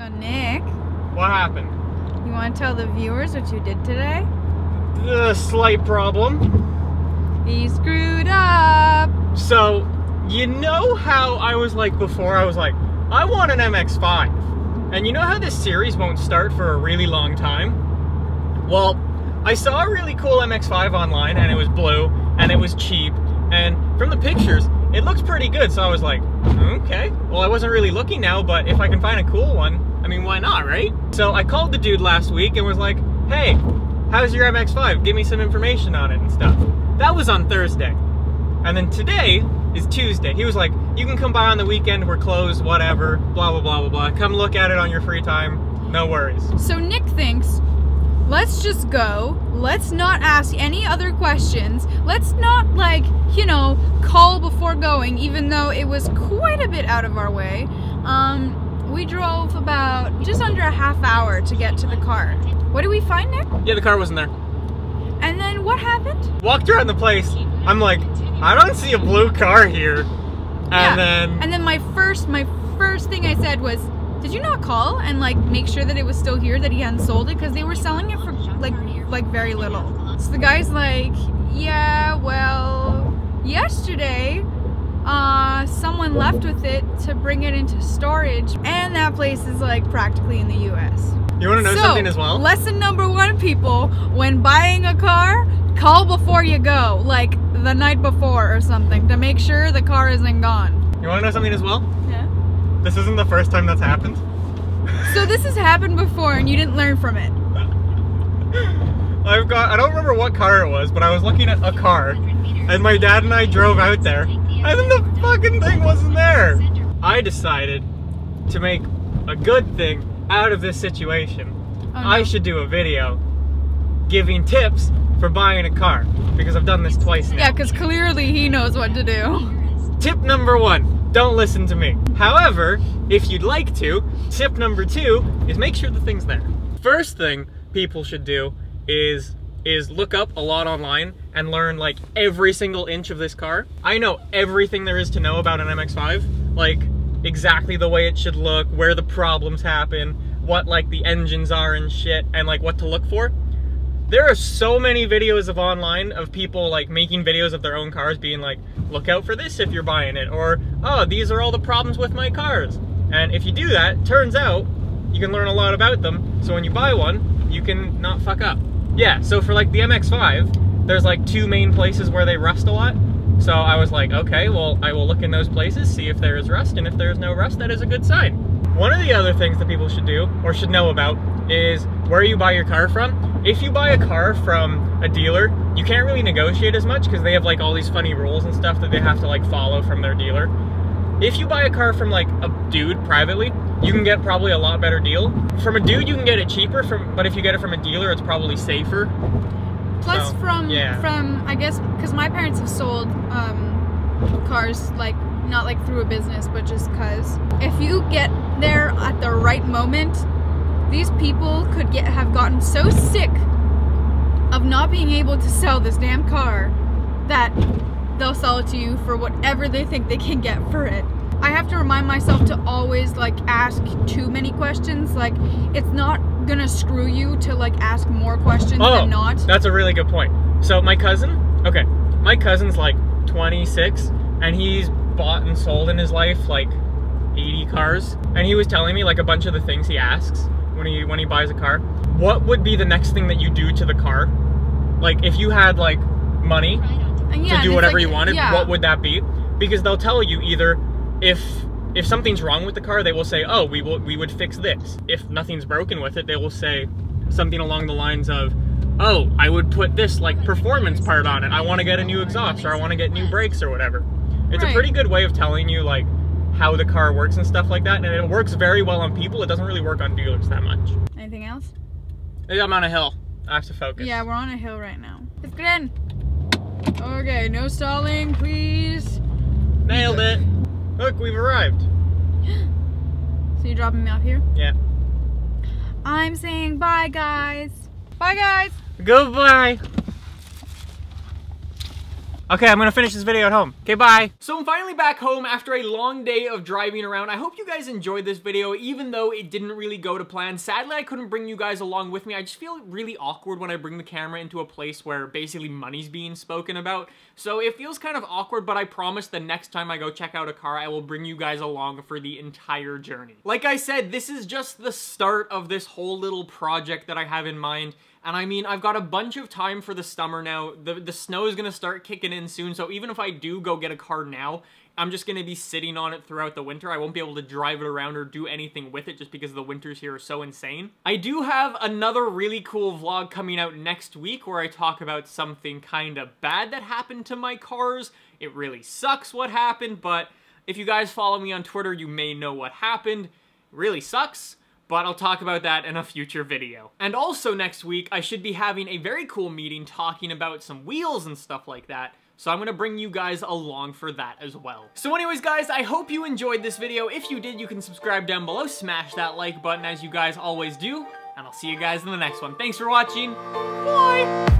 So Nick, What happened? you want to tell the viewers what you did today? The slight problem. He screwed up. So, you know how I was like before, I was like, I want an MX-5. And you know how this series won't start for a really long time? Well, I saw a really cool MX-5 online, and it was blue, and it was cheap, and from the pictures, it looks pretty good, so I was like, okay. Well, I wasn't really looking now, but if I can find a cool one, I mean, why not, right? So I called the dude last week and was like, hey, how's your MX-5? Give me some information on it and stuff. That was on Thursday. And then today is Tuesday. He was like, you can come by on the weekend, we're closed, whatever, blah, blah, blah, blah, blah. Come look at it on your free time, no worries. So Nick thinks, let's just go. Let's not ask any other questions. Let's not, like, you know, call before going, even though it was quite a bit out of our way. We drove about just under a half hour to get to the car. What did we find, Nick? Yeah, the car wasn't there. And then what happened? Walked around the place. I'm like, I don't see a blue car here. And then my first thing I said was, did you not call and like make sure that it was still here, that he hadn't sold it? Because they were selling it for like very little. So the guy's like, yeah, well, yesterday someone left with it to bring it into storage, and that place is like practically in the US. You want to know something as well? Lesson number one, people, when buying a car, call before you go, like the night before or something, to make sure the car isn't gone. You want to know something as well? Yeah. This isn't the first time that's happened. So this has happened before and you didn't learn from it? I don't remember what car it was, but I was looking at a car, and my dad and I drove out there, and then the fucking thing wasn't there. I decided to make a good thing out of this situation. Oh, no. I should do a video giving tips for buying a car, because I've done this twice now. Yeah, because clearly he knows what to do. Tip number one, don't listen to me. However, if you'd like to, tip number two is make sure the thing's there. First thing people should do is look up a lot online and learn like every single inch of this car. I know everything there is to know about an MX-5, like exactly the way it should look, where the problems happen, what like the engines are and shit, and like what to look for. There are so many videos of online of people like making videos of their own cars being like, look out for this if you're buying it, or oh, these are all the problems with my cars. And if you do that, turns out you can learn a lot about them, so when you buy one, you can not fuck up. Yeah, so for like the MX-5, there's like two main places where they rust a lot. So I was like, okay, well, I will look in those places, see if there is rust, and if there is no rust, that is a good sign. One of the other things that people should do, or should know about, is where you buy your car from. If you buy a car from a dealer, you can't really negotiate as much because they have like all these funny rules and stuff that they have to like follow from their dealer. If you buy a car from like a dude privately, you can get probably a lot better deal. From a dude, you can get it cheaper, but if you get it from a dealer, it's probably safer. Plus So, from yeah. I guess, because my parents have sold cars, like not like through a business, but just cause. If you get there at the right moment, these people could have gotten so sick of not being able to sell this damn car that they'll sell it to you for whatever they think they can get for it. I have to remind myself to always like ask too many questions. Like, it's not gonna screw you to like ask more questions than not. That's a really good point. So my cousin's like 26, and he's bought and sold in his life like 80 cars, and he was telling me like a bunch of the things he asks when he buys a car. What would be the next thing that you do to the car? Like, if you had like money to do whatever you wanted, what would that be? Because they'll tell you either if something's wrong with the car, they will say, oh, we would fix this. If nothing's broken with it, they will say something along the lines of, oh, I would put this like performance part on it. I want to get a new exhaust, or I want to get new brakes or whatever. It's a pretty good way of telling you like how the car works and stuff like that, and it works very well on people. It doesn't really work on dealers that much. Anything else? I'm on a hill. I have to focus. Yeah, we're on a hill right now. Let's get in. Okay, no stalling, please. Nailed it. Look, we've arrived. So you're dropping me off here? Yeah. I'm saying bye, guys. Bye, guys. Goodbye. Okay, I'm gonna finish this video at home. Okay, bye. So I'm finally back home after a long day of driving around. I hope you guys enjoyed this video, even though it didn't really go to plan. Sadly, I couldn't bring you guys along with me. I just feel really awkward when I bring the camera into a place where basically money's being spoken about. So it feels kind of awkward, but I promise the next time I go check out a car, I will bring you guys along for the entire journey. Like I said, this is just the start of this whole little project that I have in mind. And I mean, I've got a bunch of time for the summer now. The snow is gonna start kicking in soon, so even if I do go get a car now, I'm just gonna be sitting on it throughout the winter. I won't be able to drive it around or do anything with it just because the winters here are so insane. I do have another really cool vlog coming out next week where I talk about something kind of bad that happened to my cars. It really sucks what happened, but if you guys follow me on Twitter, you may know what happened. It really sucks. But I'll talk about that in a future video. And also next week, I should be having a very cool meeting talking about some wheels and stuff like that. So I'm gonna bring you guys along for that as well. So anyways, guys, I hope you enjoyed this video. If you did, you can subscribe down below, smash that like button as you guys always do, and I'll see you guys in the next one. Thanks for watching. Bye!